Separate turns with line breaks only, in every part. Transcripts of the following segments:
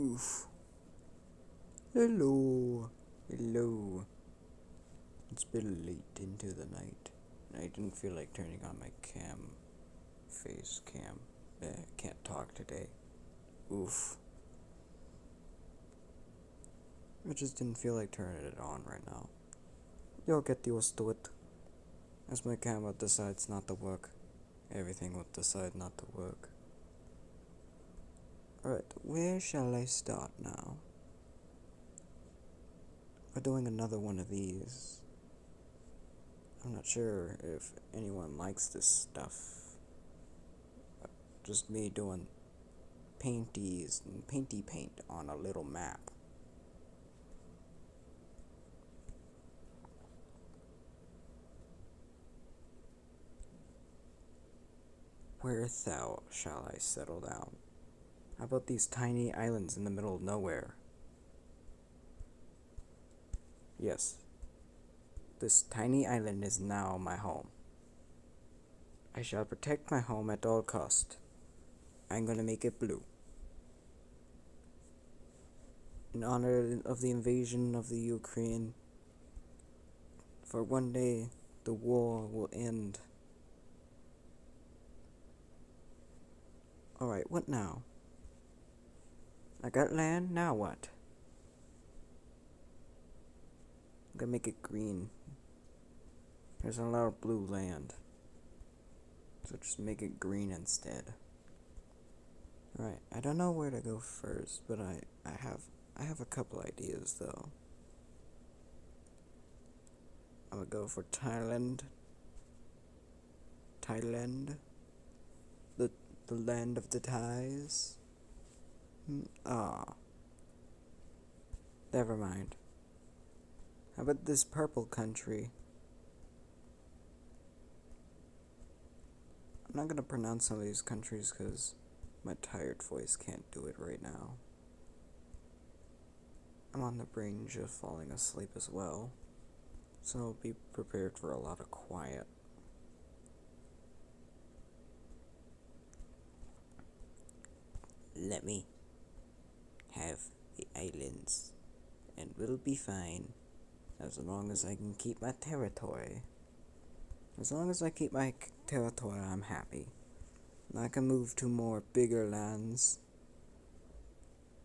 Oof. Hello. Hello. It's been late into the night, and I didn't feel like turning on my face cam. Can't talk today. Oof. I just didn't feel like turning it on right now. You'll get used to it. As my camera decides not to work, everything will decide not to work. Alright, where shall I start now? We're doing another one of these. I'm not sure if anyone likes this stuff. Just me doing painties and painty paint on a little map. Where thou shall I settle down? How about these tiny islands in the middle of nowhere? Yes, this tiny island is now my home. I shall protect my home at all cost. I'm gonna make it blue. In honor of the invasion of the Ukraine, for one day the war will end. Alright, what now? I got land, now what? I'm gonna make it green. There's a lot of blue land, so just make it green instead. Alright, I don't know where to go first, but I have a couple ideas though. I'm gonna go for Thailand. The land of the Thais. Never mind. How about this purple country? I'm not gonna pronounce some of these countries because my tired voice can't do it right now. I'm on the brink of falling asleep as well, so be prepared for a lot of quiet. Let me have the islands, and we'll be fine, as long as I can keep my territory. As long as I keep my territory, I'm happy. And I can move to more bigger lands.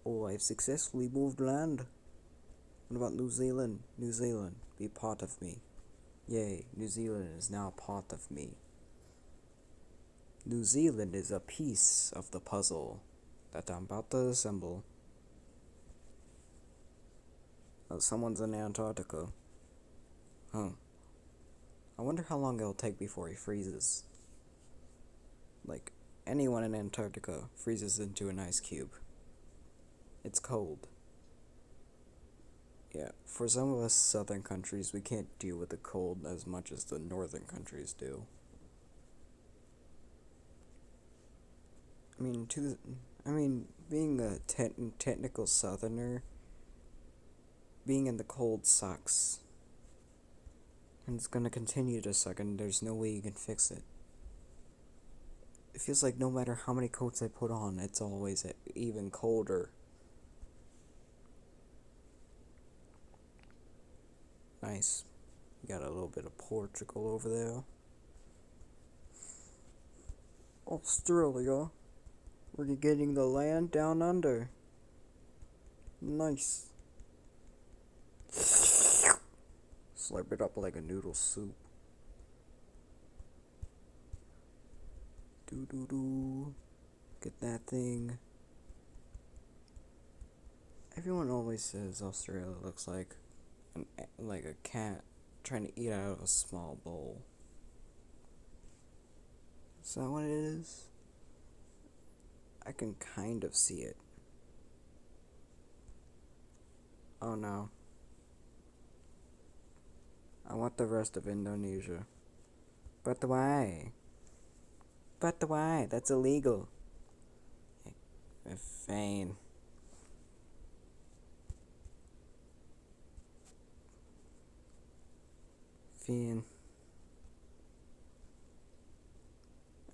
Oh, I've successfully moved land. What about New Zealand? New Zealand, be part of me. Yay, New Zealand is now part of me. New Zealand is a piece of the puzzle that I'm about to assemble. Oh, someone's in Antarctica. Huh. I wonder how long it'll take before he freezes. Like, anyone in Antarctica freezes into an ice cube. It's cold. Yeah, for some of us southern countries, we can't deal with the cold as much as the northern countries do. Being a technical southerner, being in the cold sucks. And it's gonna continue to suck, and there's no way you can fix it. It feels like no matter how many coats I put on, it's always even colder. Nice. Got a little bit of Portugal over there. Australia. We're getting the land down under. Nice. Slurp it up like a noodle soup. Doo. Get that thing. Everyone always says Australia looks like a cat trying to eat out of a small bowl. Is that what it is? I can kind of see it. Oh no. I want the rest of Indonesia. But why? But why? That's illegal. Fine. Fine.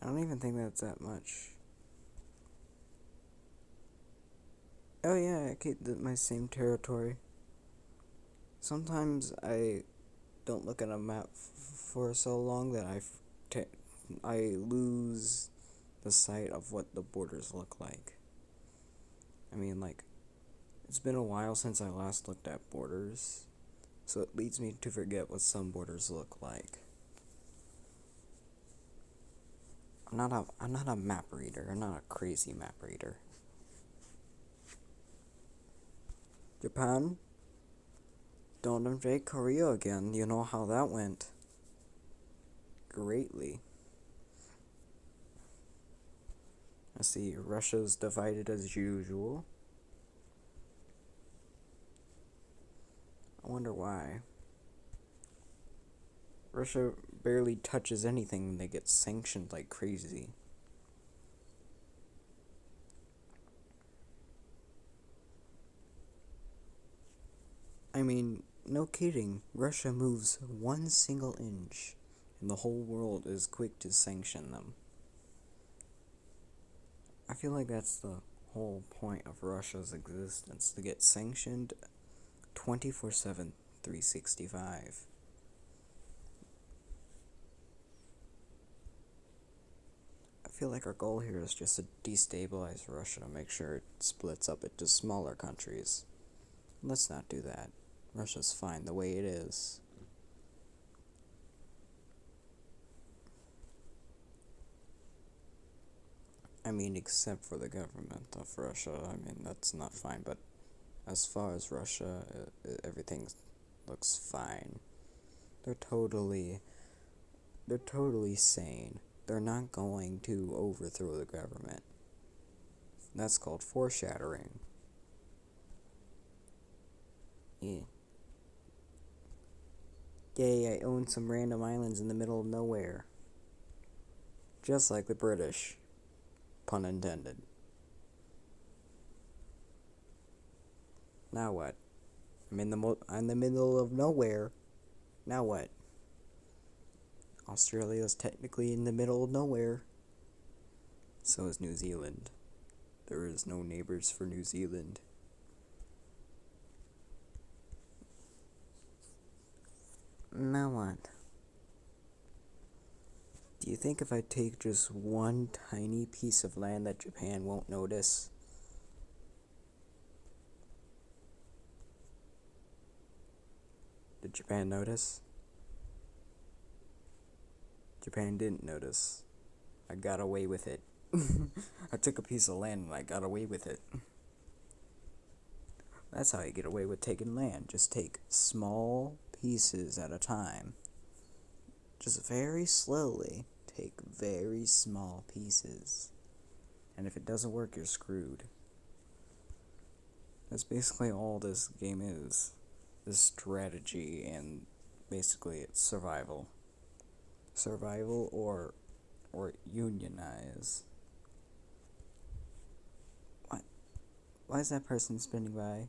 I don't even think that's that much. Oh yeah, I keep my same territory. Sometimes I don't look at a map for so long that I lose the sight of what the borders look like. I mean, like, it's been a while since I last looked at borders, so it leads me to forget what some borders look like. I'm not a map reader. I'm not a crazy map reader. Japan? Don't invade Korea again. You know how that went. Greatly. I see Russia's divided as usual. I wonder why. Russia barely touches anything and they get sanctioned like crazy. I mean, no kidding. Russia moves one single inch, and the whole world is quick to sanction them. I feel like that's the whole point of Russia's existence, to get sanctioned 24/7, 365. I feel like our goal here is just to destabilize Russia, make sure it splits up into smaller countries. Let's not do that. Russia's fine the way it is. I mean, except for the government of Russia. I mean, that's not fine, but as far as Russia, everything looks fine. They're totally, they're totally sane. They're not going to overthrow the government. That's called foreshadowing. Yeah. Yay, I own some random islands in the middle of nowhere. Just like the British. Pun intended. Now what? I'm in the middle of nowhere. Now what? Australia's technically in the middle of nowhere. So is New Zealand. There is no neighbors for New Zealand. Now what? Do you think if I take just one tiny piece of land that Japan won't notice? Did Japan notice? Japan didn't notice. I got away with it. I took a piece of land and I got away with it. That's how you get away with taking land. Just take small pieces at a time. Just very slowly take very small pieces. And if it doesn't work, you're screwed. That's basically all this game is. This strategy, and basically it's survival. Survival or unionize. What? Why is that person spinning by?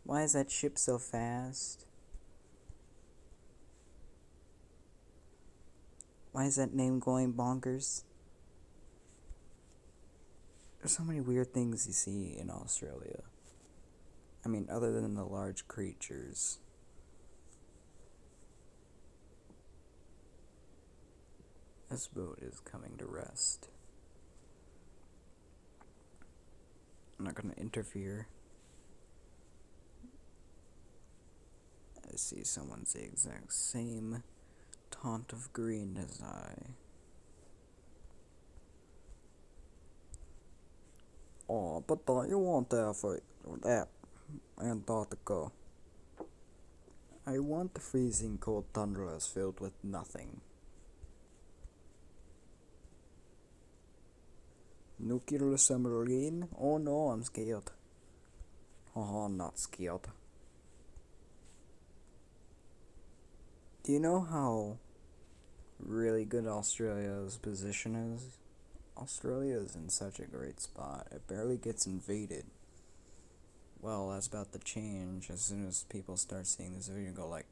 Why is that ship so fast? Why is that name going bonkers? There's so many weird things you see in Australia. I mean, other than the large creatures. This boat is coming to rest. I'm not gonna interfere. I see someone's the exact same taunt of green as I. Oh, but don't you want that for that Antarctica? I want the freezing cold tundras filled with nothing. Nuclear submarine? Oh no, I'm scared. Oh, I'm not scared. Do you know how really good Australia's position is? Australia is in such a great spot. It barely gets invaded. Well, that's about to change as soon as people start seeing this video and go like,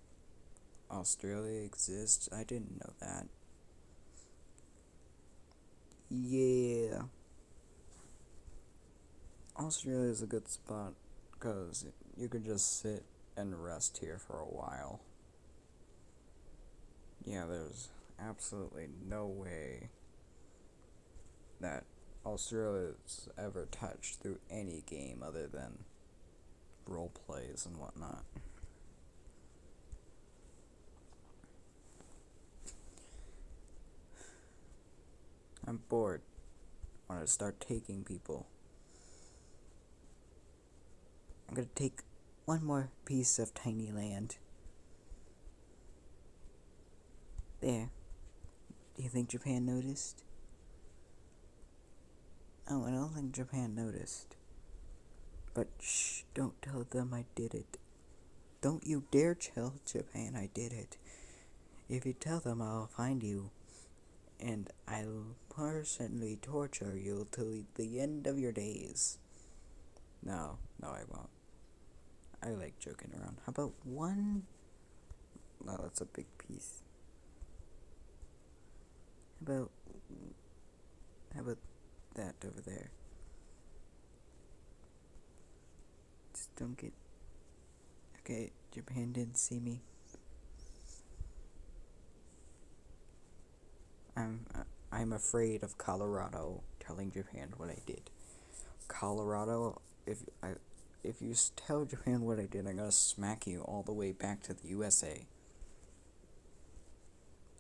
Australia exists? I didn't know that. Yeah. Australia is a good spot because you could just sit and rest here for a while. Yeah, there's absolutely no way that Australia's ever touched through any game other than role plays and whatnot. I'm bored. I want to start taking people. I'm gonna take one more piece of tiny land. There. Do you think Japan noticed? Oh, I don't think Japan noticed. But shh, don't tell them I did it. Don't you dare tell Japan I did it. If you tell them, I'll find you. And I'll personally torture you till the end of your days. No, I won't. I like joking around. How about one? No, that's a big piece. How about that over there? Just don't get... Okay, Japan didn't see me. I'm afraid of Colorado telling Japan what I did. Colorado, if you tell Japan what I did, I'm gonna smack you all the way back to the USA.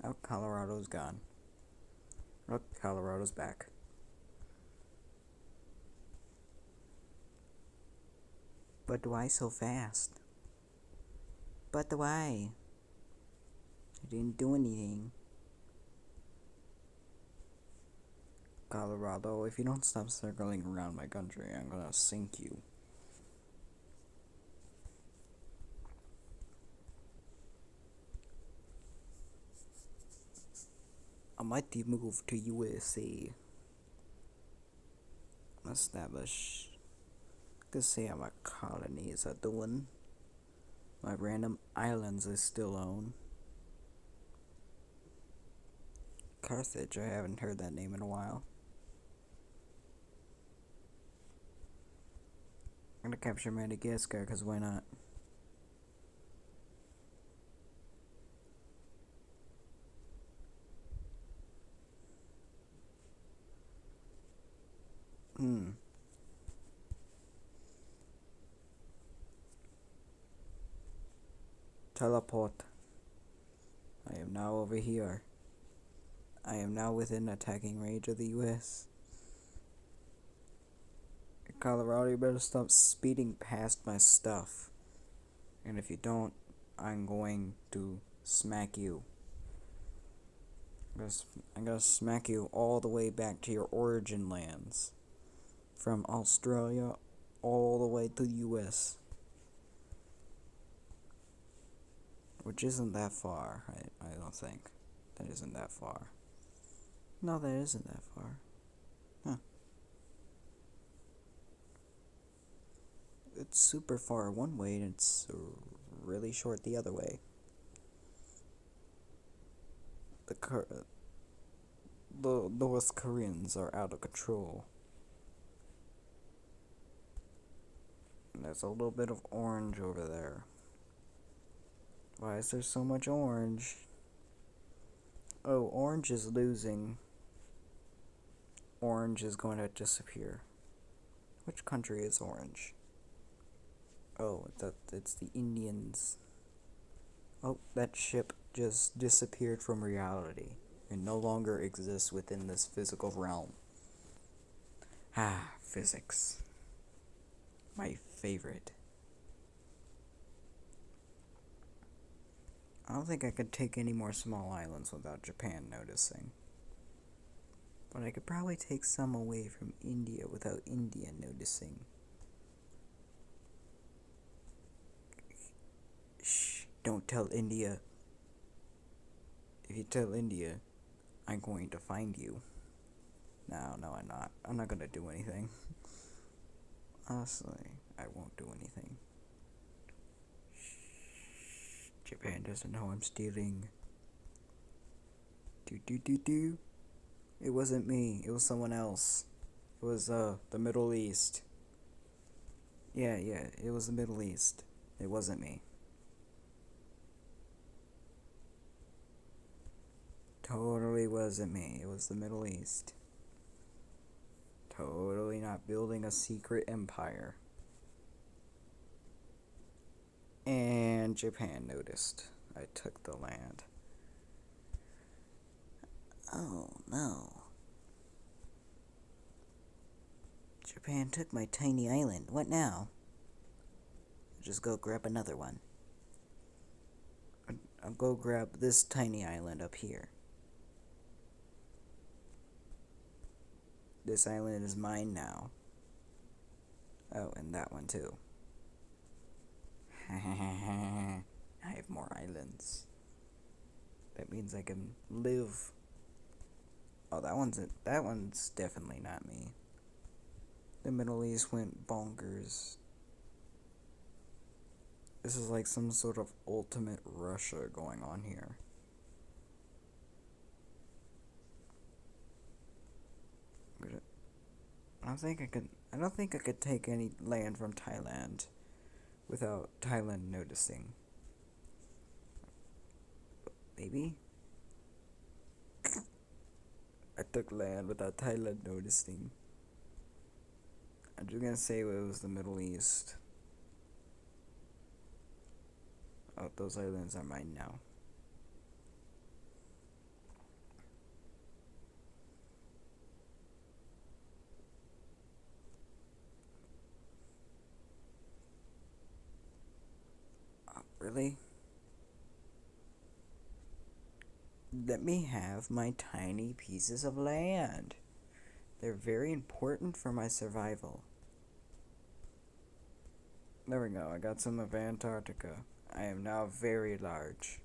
Oh, Colorado's gone. Look, Colorado's back. But why so fast? But why? I didn't do anything. Colorado, if you don't stop circling around my country, I'm gonna sink you. I might move to USA. Establish. Could say how my colonies are doing. My random islands I still own. Carthage, I haven't heard that name in a while. I'm gonna capture Madagascar, cause why not? Teleport. I am now over here. I am now within attacking range of the US. Colorado, you better stop speeding past my stuff. And if you don't, I'm going to smack you. I'm gonna smack you all the way back to your origin lands. From Australia all the way to the US. Which isn't that far, I don't think. That isn't that far. No, that isn't that far. Huh. It's super far one way and it's really short the other way. The North Koreans are out of control. And there's a little bit of orange over there. Why is there so much orange? Oh, orange is losing. Orange is going to disappear. Which country is orange? Oh, it's the Indians. Oh, that ship just disappeared from reality. It no longer exists within this physical realm. Ah, physics. My favorite. I don't think I could take any more small islands without Japan noticing. But I could probably take some away from India without India noticing. Shh, don't tell India. If you tell India, I'm going to find you. No, I'm not. I'm not gonna do anything. Honestly, I won't do anything. Shh, Japan doesn't know I'm stealing. Do. It wasn't me. It was someone else. It was the Middle East. Yeah, yeah, it was the Middle East. It wasn't me. Totally wasn't me. It was the Middle East. Totally not building a secret empire. And Japan noticed I took the land. Oh no. Japan took my tiny island. What now? Just go grab another one. I'll go grab this tiny island up here. This island is mine now. Oh, and that one too. I have more islands. That means I can live. Oh, that one's definitely not me. The Middle East went bonkers. This is like some sort of ultimate Russia going on here. I don't think I could take any land from Thailand without Thailand noticing. Maybe? I took land without Thailand noticing. I'm just gonna say it was the Middle East. Oh, those islands are mine now. Oh, really? Let me have my tiny pieces of land. They're very important for my survival. There we go, I got some of Antarctica. I am now very large.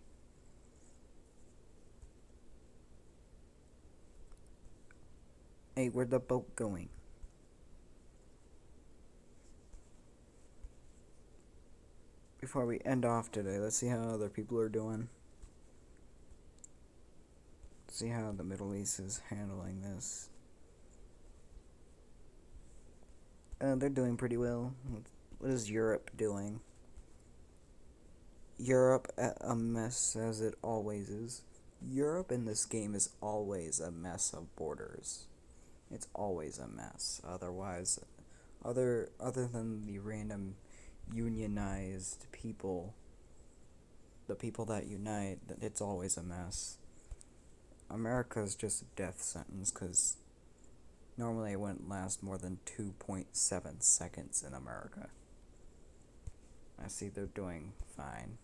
Hey, where'd the boat going? Before we end off today, let's see how other people are doing. See how the Middle East is handling this. They're doing pretty well. What is Europe doing? Europe, a mess as it always is. Europe in this game is always a mess of borders. It's always a mess. Otherwise, other than the random unionized people, the people that unite, it's always a mess. America's just a death sentence because normally it wouldn't last more than 2.7 seconds in America. I see they're doing fine.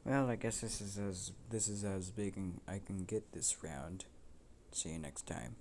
Well, I guess this is as big as I can get this round. See you next time.